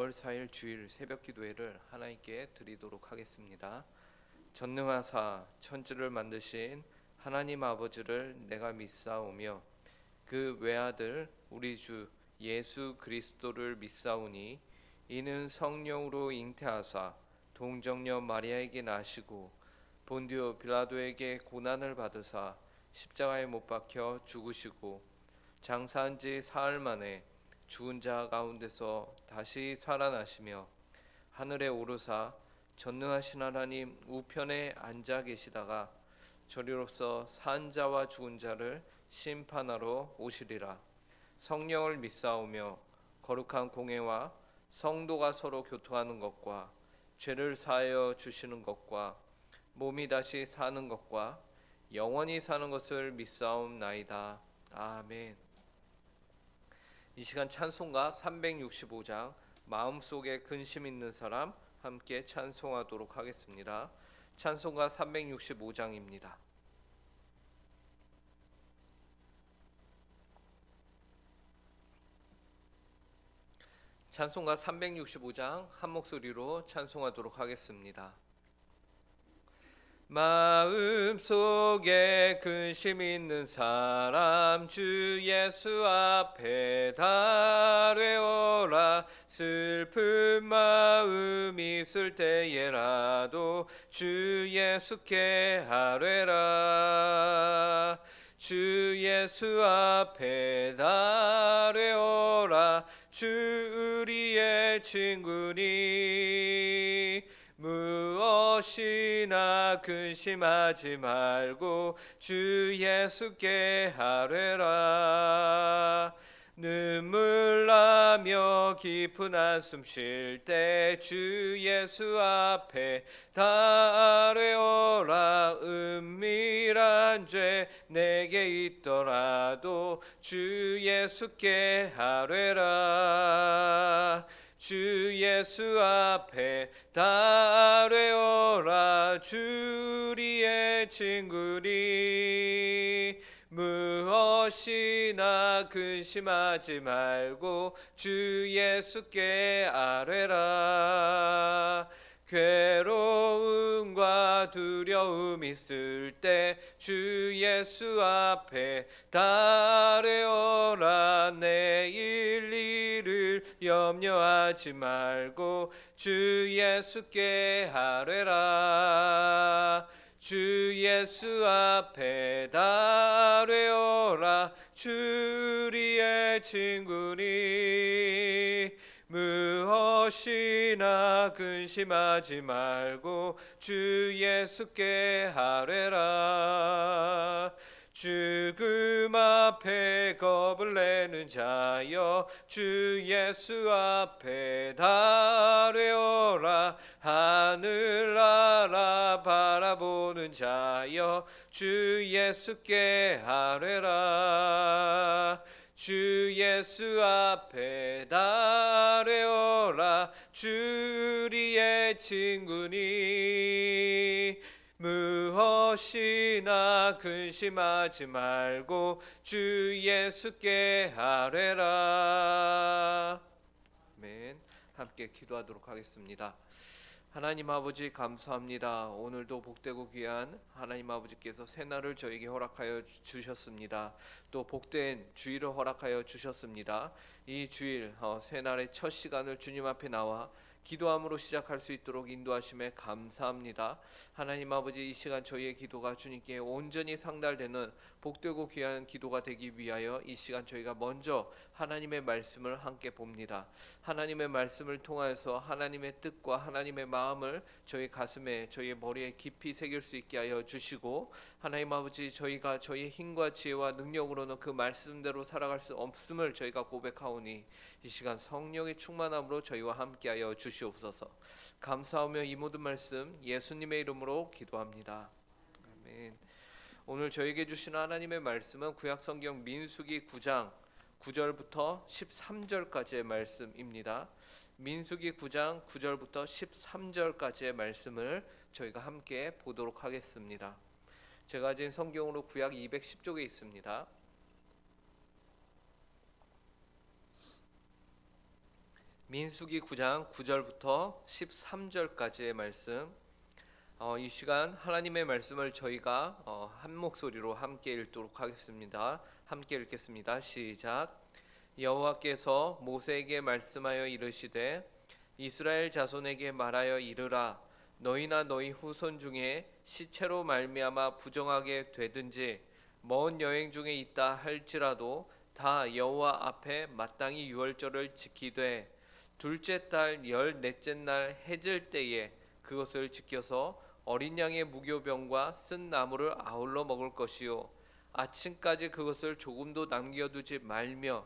2월 4일 주일 새벽 기도회를 하나님께 드리도록 하겠습니다. 전능하사 천지를 만드신 하나님 아버지를 내가 믿사오며 그 외아들 우리 주 예수 그리스도를 믿사오니 이는 성령으로 잉태하사 동정녀 마리아에게 나시고 본디오 빌라도에게 고난을 받으사 십자가에 못 박혀 죽으시고 장사한 지 사흘 만에 죽은 자 가운데서 다시 살아나시며 하늘에 오르사 전능하신 하나님 우편에 앉아 계시다가 저리로서 산 자와 죽은 자를 심판하러 오시리라. 성령을 믿사오며 거룩한 공회와 성도가 서로 교통하는 것과 죄를 사하여 주시는 것과 몸이 다시 사는 것과 영원히 사는 것을 믿사옵나이다. 아멘. 이 시간 찬송가 365장 마음속에 근심 있는 사람 함께 찬송하도록 하겠습니다. 찬송가 365장입니다. 찬송가 365장 한 목소리로 찬송하도록 하겠습니다. 마음속에 근심 있는 사람 주 예수 앞에 달려오라. 슬픈 마음 있을 때에라도 주 예수께 아뢰라. 주 예수 앞에 달려오라. 주 우리의 친구니 무엇이나 근심하지 말고 주 예수께 아뢰라. 눈물 나며 깊은 한숨 쉴 때 주 예수 앞에 달려오라. 은밀한 죄 내게 있더라도 주 예수께 아뢰라. 주 예수 앞에 달려오라. 주 우리의 친구니 무엇이나 근심하지 말고 주 예수께 아뢰라. 괴로움과 두려움 있을 때 주 예수 앞에 달려오라. 내일 일을 염려하지 말고 주 예수께 아뢰라. 주 예수 앞에 달려오라. 주 우리의 친구니 무엇이나 근심하지 말고 주 예수께 아뢰라. 죽음 앞에 겁을 내는 자여 주 예수 앞에 달려오라. 하늘 나라 바라보는 자여 주 예수께 아뢰라. 주 예수 앞에 달려오라. 주 우리의 친구니 무엇이나 근심하지 말고 주 예수께 아뢰라. 아멘. 함께 기도하도록 하겠습니다. 하나님 아버지 감사합니다. 오늘도 복되고 귀한 하나님 아버지께서 새날을 저에게 허락하여 주셨습니다. 또 복된 주일을 허락하여 주셨습니다. 이 주일 새날의 첫 시간을 주님 앞에 나와 기도함으로 시작할 수 있도록 인도하심에 감사합니다. 하나님 아버지, 이 시간 저희의 기도가 주님께 온전히 상달되는 복되고 귀한 기도가 되기 위하여 이 시간 저희가 먼저 하나님의 말씀을 함께 봅니다. 하나님의 말씀을 통하여서 하나님의 뜻과 하나님의 마음을 저희 가슴에, 저희 머리에 깊이 새길 수 있게 하여 주시고, 하나님 아버지, 저희가 저희의 힘과 지혜와 능력으로는 그 말씀대로 살아갈 수 없음을 저희가 고백하오니 이 시간 성령의 충만함으로 저희와 함께하여 주시옵소서. 감사하며 이 모든 말씀 예수님의 이름으로 기도합니다. 아멘. 오늘 저에게 주신 하나님의 말씀은 구약성경 민수기 9장 9절부터 13절까지의 말씀입니다. 민수기 9장 9절부터 13절까지의 말씀을 저희가 함께 보도록 하겠습니다. 제가 가진 성경으로 구약 210쪽에 있습니다. 민수기 9장 9절부터 13절까지의 말씀. 이 시간 하나님의 말씀을 저희가 한 목소리로 함께 읽도록 하겠습니다. 함께 읽겠습니다. 시작. 여호와께서 모세에게 말씀하여 이르시되 이스라엘 자손에게 말하여 이르라. 너희나 너희 후손 중에 시체로 말미암아 부정하게 되든지 먼 여행 중에 있다 할지라도 다 여호와 앞에 마땅히 유월절을 지키되 둘째 달 14째 날 해질 때에 그것을 지켜서 어린 양의 무교병과 쓴 나물을 아울러 먹을 것이요 아침까지 그것을 조금도 남겨두지 말며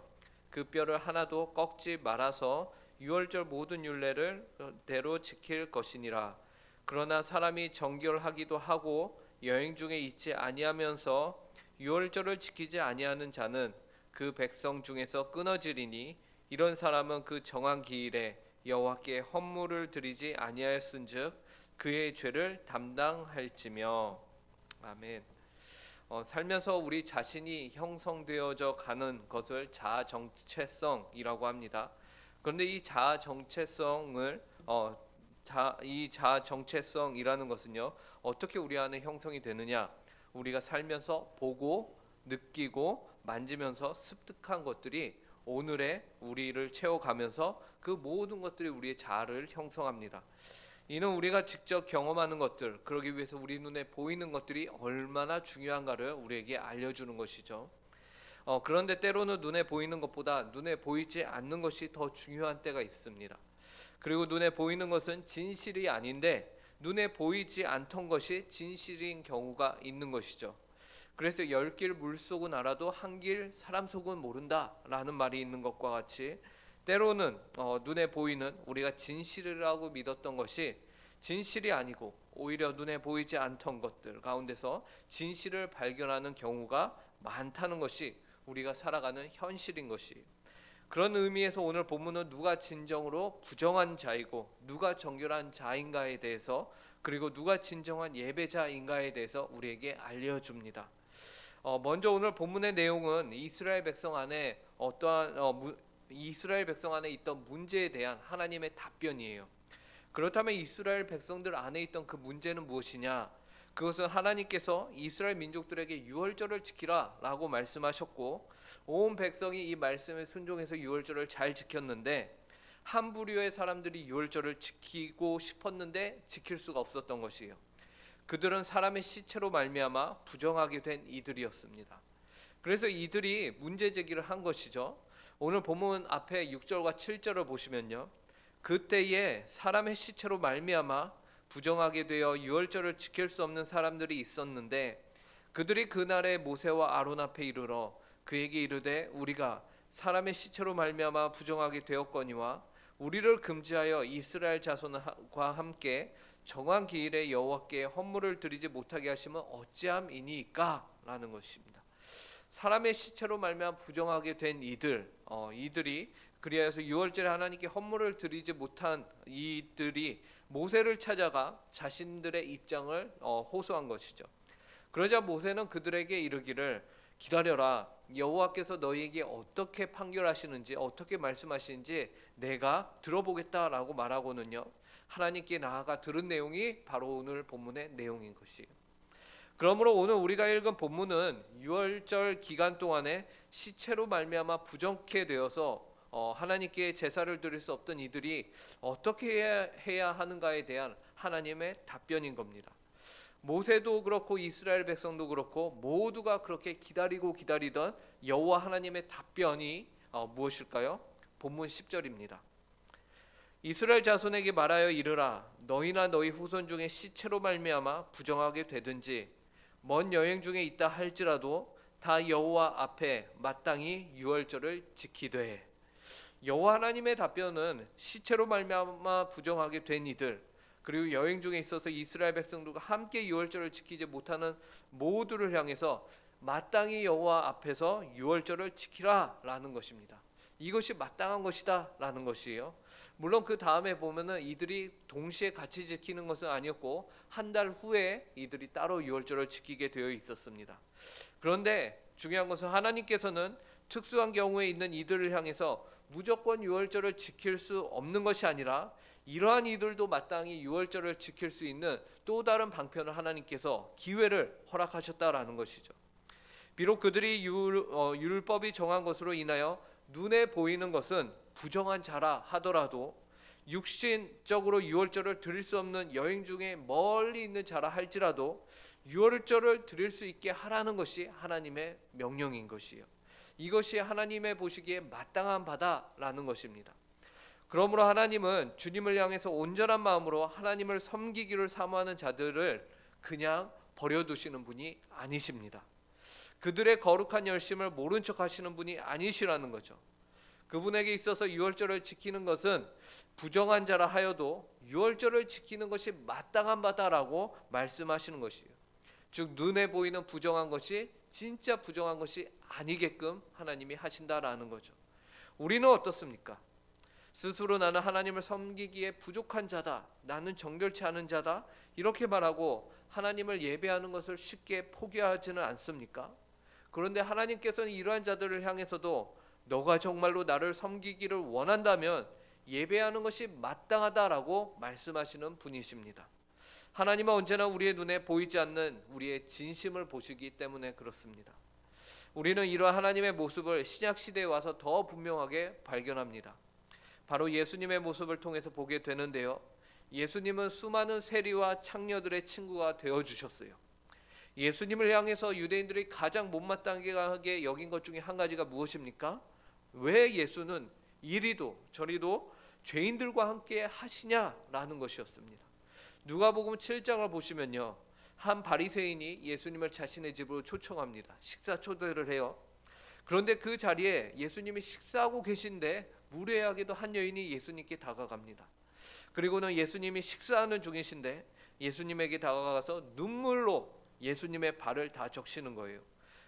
그 뼈를 하나도 꺾지 말아서 유월절 모든 율례를 대로 지킬 것이니라. 그러나 사람이 정결하기도 하고 여행 중에 있지 아니하면서 유월절을 지키지 아니하는 자는 그 백성 중에서 끊어지리니 이런 사람은 그 정한 기일에 여호와께 헌물을 드리지 아니하였은즉 그의 죄를 담당할지며. 아멘. 살면서 우리 자신이 형성되어져 가는 것을 자아 정체성이라고 합니다. 그런데 이 자아 정체성을 이 자아 정체성이라는 것은요, 어떻게 우리 안에 형성이 되느냐? 우리가 살면서 보고 느끼고 만지면서 습득한 것들이 오늘의 우리를 채워가면서 그 모든 것들이 우리의 자아를 형성합니다. 이는 우리가 직접 경험하는 것들, 그러기 위해서 우리 눈에 보이는 것들이 얼마나 중요한가를 우리에게 알려주는 것이죠. 그런데 때로는 눈에 보이는 것보다 눈에 보이지 않는 것이 더 중요한 때가 있습니다. 그리고 눈에 보이는 것은 진실이 아닌데 눈에 보이지 않던 것이 진실인 경우가 있는 것이죠. 그래서 10길 물속은 알아도 한 길 사람 속은 모른다라는 말이 있는 것과 같이 때로는 눈에 보이는 우리가 진실이라고 믿었던 것이 진실이 아니고 오히려 눈에 보이지 않던 것들 가운데서 진실을 발견하는 경우가 많다는 것이 우리가 살아가는 현실인 것이. 그런 의미에서 오늘 본문은 누가 진정으로 부정한 자이고 누가 정결한 자인가에 대해서, 그리고 누가 진정한 예배자인가에 대해서 우리에게 알려줍니다. 먼저 오늘 본문의 내용은 이스라엘 백성 안에 이스라엘 백성 안에 있던 문제에 대한 하나님의 답변이에요. 그렇다면 이스라엘 백성들 안에 있던 그 문제는 무엇이냐? 그것은 하나님께서 이스라엘 민족들에게 유월절을 지키라라고 말씀하셨고 온 백성이 이 말씀에 순종해서 유월절을 잘 지켰는데 한 부류의 사람들이 유월절을 지키고 싶었는데 지킬 수가 없었던 것이에요. 그들은 사람의 시체로 말미암아 부정하게 된 이들이었습니다. 그래서 이들이 문제 제기를 한 것이죠. 오늘 본문 앞에 6절과 7절을 보시면요, 그때에 사람의 시체로 말미암아 부정하게 되어 유월절을 지킬 수 없는 사람들이 있었는데 그들이 그날에 모세와 아론 앞에 이르러 그에게 이르되 우리가 사람의 시체로 말미암아 부정하게 되었거니와 우리를 금지하여 이스라엘 자손과 함께 정한 기일에 여호와께 헌물을 드리지 못하게 하시면 어찌함이니까? 라는 것입니다. 사람의 시체로 말미암아 부정하게 된 이들이 그리하여서 유월절에 하나님께 헌물을 드리지 못한 이들이 모세를 찾아가 자신들의 입장을 호소한 것이죠. 그러자 모세는 그들에게 이르기를 기다려라. 여호와께서 너희에게 어떻게 판결하시는지 어떻게 말씀하시는지 내가 들어보겠다라고 말하고는요, 하나님께 나아가 들은 내용이 바로 오늘 본문의 내용인 것이에요. 그러므로 오늘 우리가 읽은 본문은 유월절 기간 동안에 시체로 말미암아 부정케 되어서 하나님께 제사를 드릴 수 없던 이들이 어떻게 해야 하는가에 대한 하나님의 답변인 겁니다. 모세도 그렇고 이스라엘 백성도 그렇고 모두가 그렇게 기다리고 기다리던 여호와 하나님의 답변이 무엇일까요? 본문 10절입니다. 이스라엘 자손에게 말하여 이르라. 너희나 너희 후손 중에 시체로 말미암아 부정하게 되든지 먼 여행 중에 있다 할지라도 다 여호와 앞에 마땅히 유월절을 지키되. 여호와 하나님의 답변은 시체로 말미암아 부정하게 된 이들, 그리고 여행 중에 있어서 이스라엘 백성들과 함께 유월절을 지키지 못하는 모두를 향해서 마땅히 여호와 앞에서 유월절을 지키라라는 것입니다. 이것이 마땅한 것이다라는 것이에요. 물론 그 다음에 보면은 이들이 동시에 같이 지키는 것은 아니었고 한 달 후에 이들이 따로 유월절을 지키게 되어 있었습니다. 그런데 중요한 것은 하나님께서는 특수한 경우에 있는 이들을 향해서 무조건 유월절을 지킬 수 없는 것이 아니라 이러한 이들도 마땅히 유월절을 지킬 수 있는 또 다른 방편을 하나님께서 기회를 허락하셨다라는 것이죠. 비록 그들이 율법이 정한 것으로 인하여 눈에 보이는 것은 부정한 자라 하더라도 육신적으로 유월절을 드릴 수 없는 여인 중에 멀리 있는 자라 할지라도 유월절을 드릴 수 있게 하라는 것이 하나님의 명령인 것이에요. 이것이 하나님의 보시기에 마땅한 바다라는 것입니다. 그러므로 하나님은 주님을 향해서 온전한 마음으로 하나님을 섬기기를 사모하는 자들을 그냥 버려두시는 분이 아니십니다. 그들의 거룩한 열심을 모른 척 하시는 분이 아니시라는 거죠. 그분에게 있어서 유월절을 지키는 것은 부정한 자라 하여도 유월절을 지키는 것이 마땅한 바다라고 말씀하시는 것이에요. 즉 눈에 보이는 부정한 것이 진짜 부정한 것이 아니게끔 하나님이 하신다라는 거죠. 우리는 어떻습니까? 스스로 나는 하나님을 섬기기에 부족한 자다, 나는 정결치 않은 자다, 이렇게 말하고 하나님을 예배하는 것을 쉽게 포기하지는 않습니까? 그런데 하나님께서는 이러한 자들을 향해서도 너가 정말로 나를 섬기기를 원한다면 예배하는 것이 마땅하다라고 말씀하시는 분이십니다. 하나님은 언제나 우리의 눈에 보이지 않는 우리의 진심을 보시기 때문에 그렇습니다. 우리는 이러한 하나님의 모습을 신약 시대에 와서 더 분명하게 발견합니다. 바로 예수님의 모습을 통해서 보게 되는데요. 예수님은 수많은 세리와 창녀들의 친구가 되어주셨어요. 예수님을 향해서 유대인들이 가장 못마땅하게 여긴 것 중에 한 가지가 무엇입니까? 왜 예수는 이리도 저리도 죄인들과 함께 하시냐라는 것이었습니다. 누가복음 7장을 보시면요, 한 바리새인이 예수님을 자신의 집으로 초청합니다. 식사 초대를 해요. 그런데 그 자리에 예수님이 식사하고 계신데 무례하게도 한 여인이 예수님께 다가갑니다. 그리고는 예수님이 식사하는 중이신데 예수님에게 다가가서 눈물로 예수님의 발을 다 적시는 거예요.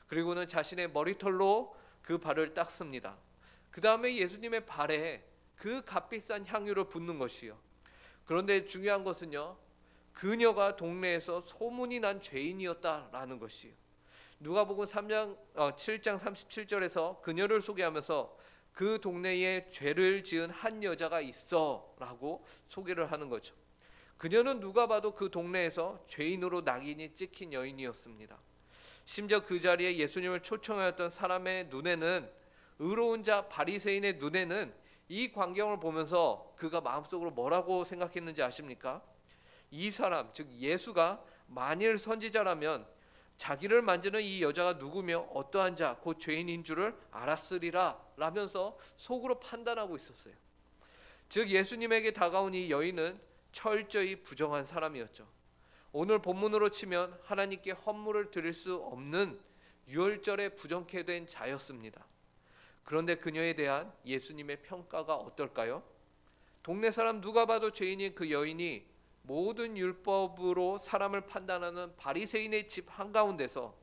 그리고는 자신의 머리털로 그 발을 닦습니다. 그 다음에 예수님의 발에 그 값비싼 향유를 붓는 것이요. 그런데 중요한 것은요, 그녀가 동네에서 소문이 난 죄인이었다라는 것이요. 누가복음 7장 37절에서 그녀를 소개하면서 그 동네에 죄를 지은 한 여자가 있어라고 소개를 하는 거죠. 그녀는 누가 봐도 그 동네에서 죄인으로 낙인이 찍힌 여인이었습니다. 심지어 그 자리에 예수님을 초청하였던 사람의 눈에는, 의로운 자 바리새인의 눈에는 이 광경을 보면서 그가 마음속으로 뭐라고 생각했는지 아십니까? 이 사람, 즉 예수가 만일 선지자라면 자기를 만지는 이 여자가 누구며 어떠한 자, 곧 죄인인 줄을 알았으리라 라면서 속으로 판단하고 있었어요. 즉 예수님에게 다가온 이 여인은 철저히 부정한 사람이었죠. 오늘 본문으로 치면 하나님께 헌물을 드릴 수 없는 유월절에 부정케 된 자였습니다. 그런데 그녀에 대한 예수님의 평가가 어떨까요? 동네 사람 누가 봐도 죄인인 그 여인이 모든 율법으로 사람을 판단하는 바리새인의 집 한가운데서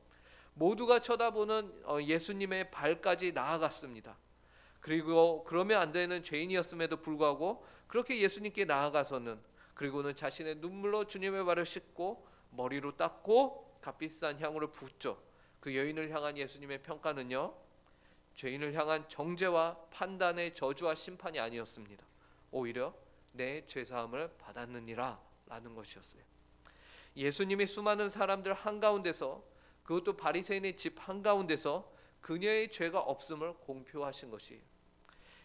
모두가 쳐다보는 예수님의 발까지 나아갔습니다. 그리고 그러면 안 되는 죄인이었음에도 불구하고 그렇게 예수님께 나아가서는, 그리고는 자신의 눈물로 주님의 발을 씻고 머리로 닦고 값비싼 향으로 붓죠. 그 여인을 향한 예수님의 평가는요, 죄인을 향한 정죄와 판단의 저주와 심판이 아니었습니다. 오히려 내 죄사함을 받았느니라 라는 것이었어요. 예수님이 수많은 사람들 한가운데서, 그것도 바리새인의 집 한가운데서 그녀의 죄가 없음을 공표하신 것이에요.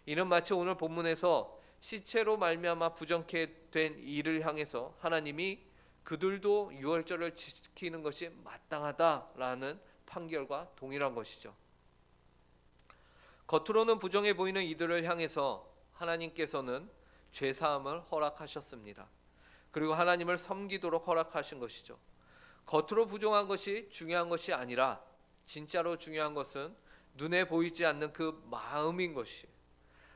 이는 마치 오늘 본문에서 시체로 말미암아 부정케 된 이를 향해서 하나님이 그들도 유월절을 지키는 것이 마땅하다라는 판결과 동일한 것이죠. 겉으로는 부정해 보이는 이들을 향해서 하나님께서는 죄사함을 허락하셨습니다. 그리고 하나님을 섬기도록 허락하신 것이죠. 겉으로 부정한 것이 중요한 것이 아니라 진짜로 중요한 것은 눈에 보이지 않는 그 마음인 것이,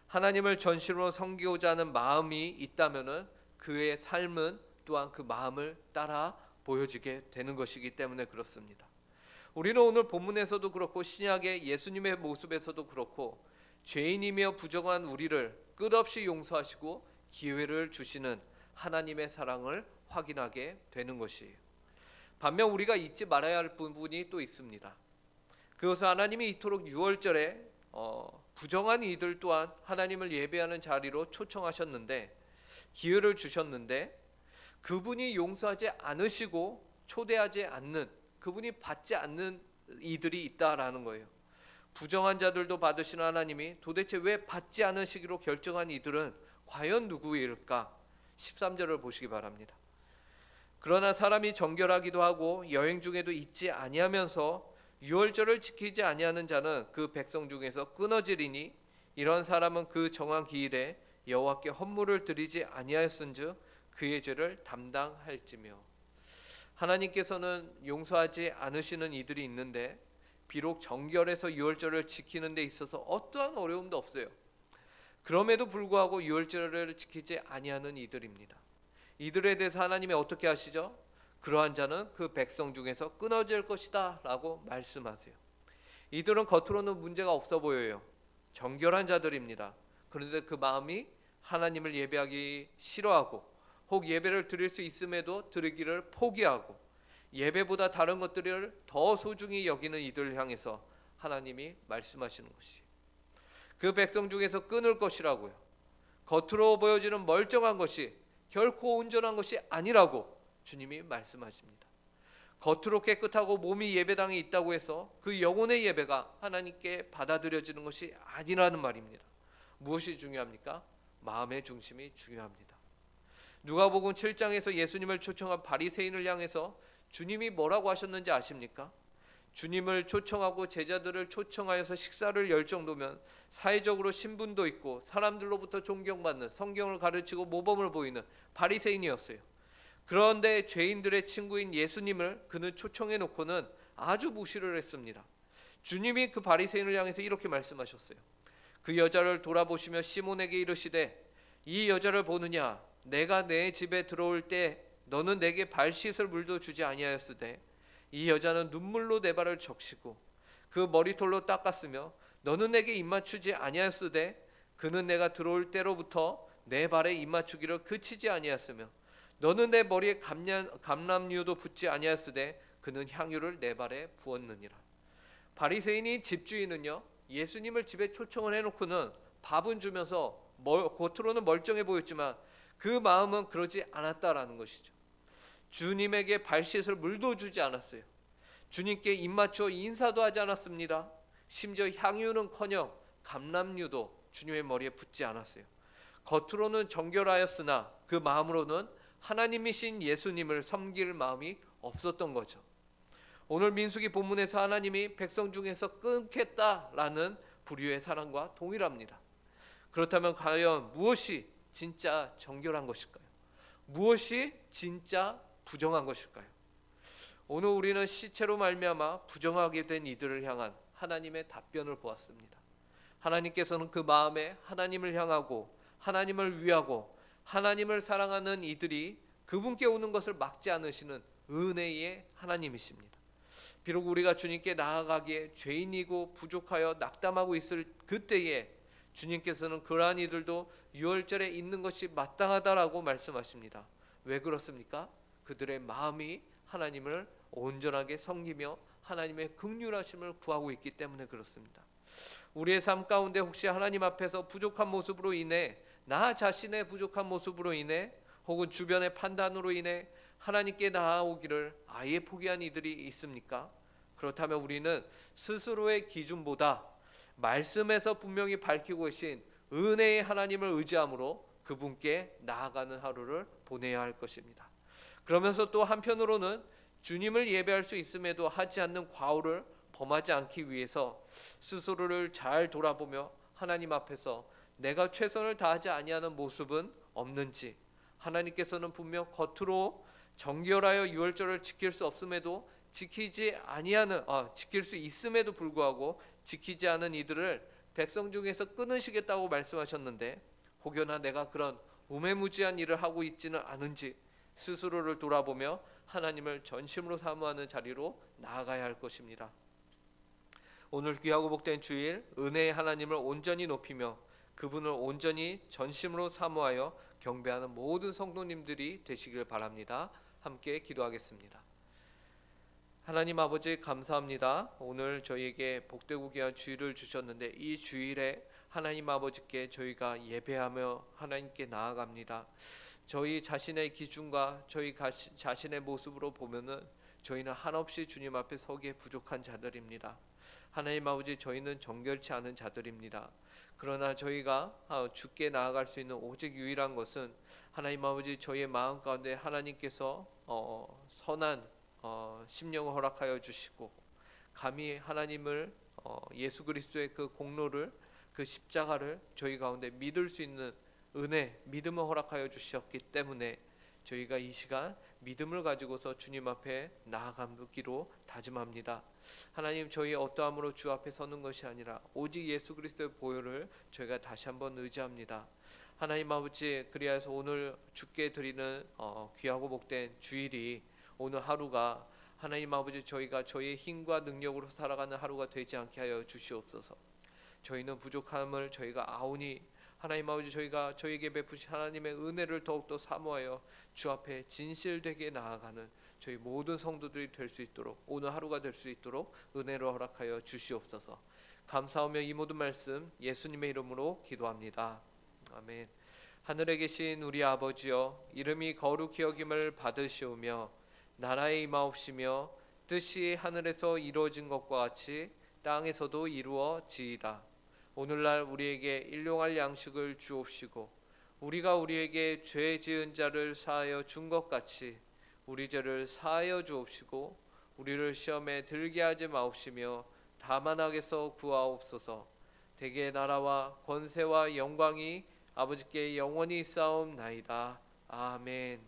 하나님을 전심으로 섬기고자 하는 마음이 있다면은 그의 삶은 또한 그 마음을 따라 보여지게 되는 것이기 때문에 그렇습니다. 우리는 오늘 본문에서도 그렇고 신약의 예수님의 모습에서도 그렇고 죄인이며 부정한 우리를 끝없이 용서하시고 기회를 주시는 하나님의 사랑을 확인하게 되는 것이에요. 반면 우리가 잊지 말아야 할 부분이 또 있습니다. 그것은 하나님이 이토록 유월절에 부정한 이들 또한 하나님을 예배하는 자리로 초청하셨는데, 기회를 주셨는데, 그분이 용서하지 않으시고 초대하지 않는, 그분이 받지 않는 이들이 있다라는 거예요. 부정한 자들도 받으시는 하나님이 도대체 왜 받지 않으시기로 결정한 이들은 과연 누구일까? 13절을 보시기 바랍니다. 그러나 사람이 정결하기도 하고 여행 중에도 잊지 아니하면서 유월절을 지키지 아니하는 자는 그 백성 중에서 끊어지리니, 이런 사람은 그 정한 기일에 여호와께 헌물을 드리지 아니하였은즉 그의 죄를 담당할지며. 하나님께서는 용서하지 않으시는 이들이 있는데, 비록 정결해서 유월절을 지키는 데 있어서 어떠한 어려움도 없어요. 그럼에도 불구하고 유월절을 지키지 아니하는 이들입니다. 이들에 대해서 하나님이 어떻게 하시죠? 그러한 자는 그 백성 중에서 끊어질 것이다 라고 말씀하세요. 이들은 겉으로는 문제가 없어 보여요. 정결한 자들입니다. 그런데 그 마음이 하나님을 예배하기 싫어하고, 혹 예배를 드릴 수 있음에도 드리기를 포기하고, 예배보다 다른 것들을 더 소중히 여기는 이들을 향해서 하나님이 말씀하시는 것이, 그 백성 중에서 끊을 것이라고요. 겉으로 보여지는 멀쩡한 것이 결코 온전한 것이 아니라고 주님이 말씀하십니다. 겉으로 깨끗하고 몸이 예배당에 있다고 해서 그 영혼의 예배가 하나님께 받아들여지는 것이 아니라는 말입니다. 무엇이 중요합니까? 마음의 중심이 중요합니다. 누가복음 7장에서 예수님을 초청한 바리새인을 향해서 주님이 뭐라고 하셨는지 아십니까? 주님을 초청하고 제자들을 초청하여서 식사를 열 정도면 사회적으로 신분도 있고 사람들로부터 존경받는, 성경을 가르치고 모범을 보이는 바리새인이었어요. 그런데 죄인들의 친구인 예수님을 그는 초청해 놓고는 아주 무시를 했습니다. 주님이 그 바리새인을 향해서 이렇게 말씀하셨어요. 그 여자를 돌아보시며 시몬에게 이르시되, 이 여자를 보느냐? 내가 내 집에 들어올 때 너는 내게 발 씻을 물도 주지 아니하였으되 이 여자는 눈물로 내 발을 적시고 그 머리털로 닦았으며 너는 내게 입맞추지 아니하였으되 그는 내가 들어올 때로부터 내 발에 입맞추기를 그치지 아니하였으며 너는 내 머리에 감람유도 붓지 아니하였으되 그는 향유를 내 발에 부었느니라. 바리새인이 집주인은요, 예수님을 집에 초청을 해놓고는 밥은 주면서 겉으로는 멀쩡해 보였지만 그 마음은 그러지 않았다라는 것이죠. 주님에게 발 씻을 물도 주지 않았어요. 주님께 입맞추어 인사도 하지 않았습니다. 심지어 향유는커녕 감람유도 주님의 머리에 붓지 않았어요. 겉으로는 정결하였으나 그 마음으로는 하나님이신 예수님을 섬길 마음이 없었던 거죠. 오늘 민수기 본문에서 하나님이 백성 중에서 끊겠다라는 부류의 사랑과 동일합니다. 그렇다면 과연 무엇이 진짜 정결한 것일까요? 무엇이 진짜 부정한 것일까요? 오늘 우리는 시체로 말미암아 부정하게 된 이들을 향한 하나님의 답변을 보았습니다. 하나님께서는 그 마음에 하나님을 향하고 하나님을 위하고 하나님을 사랑하는 이들이 그분께 오는 것을 막지 않으시는 은혜의 하나님이십니다. 비록 우리가 주님께 나아가기에 죄인이고 부족하여 낙담하고 있을 그때에 주님께서는 그러한 이들도 유월절에 있는 것이 마땅하다라고 말씀하십니다. 왜 그렇습니까? 그들의 마음이 하나님을 온전하게 섬기며 하나님의 긍휼하심을 구하고 있기 때문에 그렇습니다. 우리의 삶 가운데 혹시 하나님 앞에서 부족한 모습으로 인해, 나 자신의 부족한 모습으로 인해 혹은 주변의 판단으로 인해 하나님께 나아오기를 아예 포기한 이들이 있습니까? 그렇다면 우리는 스스로의 기준보다 말씀에서 분명히 밝히고 계신 은혜의 하나님을 의지함으로 그분께 나아가는 하루를 보내야 할 것입니다. 그러면서 또 한편으로는 주님을 예배할 수 있음에도 하지 않는 과오를 범하지 않기 위해서 스스로를 잘 돌아보며 하나님 앞에서 내가 최선을 다하지 아니하는 모습은 없는지, 하나님께서는 분명 겉으로 정결하여 유월절을 지킬 수 없음에도 지킬 수 있음에도 불구하고 지키지 않은 이들을 백성 중에서 끊으시겠다고 말씀하셨는데, 혹여나 내가 그런 우매무지한 일을 하고 있지는 않은지 스스로를 돌아보며 하나님을 전심으로 사모하는 자리로 나아가야 할 것입니다. 오늘 귀하고 복된 주일, 은혜의 하나님을 온전히 높이며 그분을 온전히 전심으로 사모하여 경배하는 모든 성도님들이 되시길 바랍니다. 함께 기도하겠습니다. 하나님 아버지 감사합니다. 오늘 저희에게 복되고 귀한 주일을 주셨는데 이 주일에 하나님 아버지께 저희가 예배하며 하나님께 나아갑니다. 저희 자신의 기준과 저희 자신의 모습으로 보면은 저희는 한없이 주님 앞에 서기에 부족한 자들입니다. 하나님 아버지, 저희는 정결치 않은 자들입니다. 그러나 저희가 주께 나아갈 수 있는 오직 유일한 것은 하나님 아버지, 저희의 마음 가운데 하나님께서 선한 심령을 허락하여 주시고 감히 하나님을 예수 그리스도의 그 공로를, 그 십자가를 저희 가운데 믿을 수 있는 은혜, 믿음을 허락하여 주셨기 때문에 저희가 이 시간 믿음을 가지고서 주님 앞에 나아가기로 다짐합니다. 하나님, 저희 어떠함으로 주 앞에 서는 것이 아니라 오직 예수 그리스도의 보혈을 저희가 다시 한번 의지합니다. 하나님 아버지, 그리하여서 오늘 주께 드리는 귀하고 복된 주일이, 오늘 하루가 하나님 아버지, 저희가 저희의 힘과 능력으로 살아가는 하루가 되지 않게 하여 주시옵소서. 저희는 부족함을 저희가 아오니 하나님 아버지, 저희가 저희에게 베푸신 하나님의 은혜를 더욱더 사모하여 주 앞에 진실되게 나아가는 저희 모든 성도들이 될 수 있도록, 오늘 하루가 될 수 있도록 은혜를 허락하여 주시옵소서. 감사하며 이 모든 말씀 예수님의 이름으로 기도합니다. 아멘. 하늘에 계신 우리 아버지여, 이름이 거룩히 여김을 받으시오며 나라에 임하옵시며 뜻이 하늘에서 이루어진 것과 같이 땅에서도 이루어지이다. 오늘날 우리에게 일용할 양식을 주옵시고 우리가 우리에게 죄 지은 자를 사하여 준 것 같이 우리 죄를 사하여 주옵시고 우리를 시험에 들게 하지 마옵시며 다만 악에서 구하옵소서. 대개 나라와 권세와 영광이 아버지께 영원히 있사옵나이다. 아멘.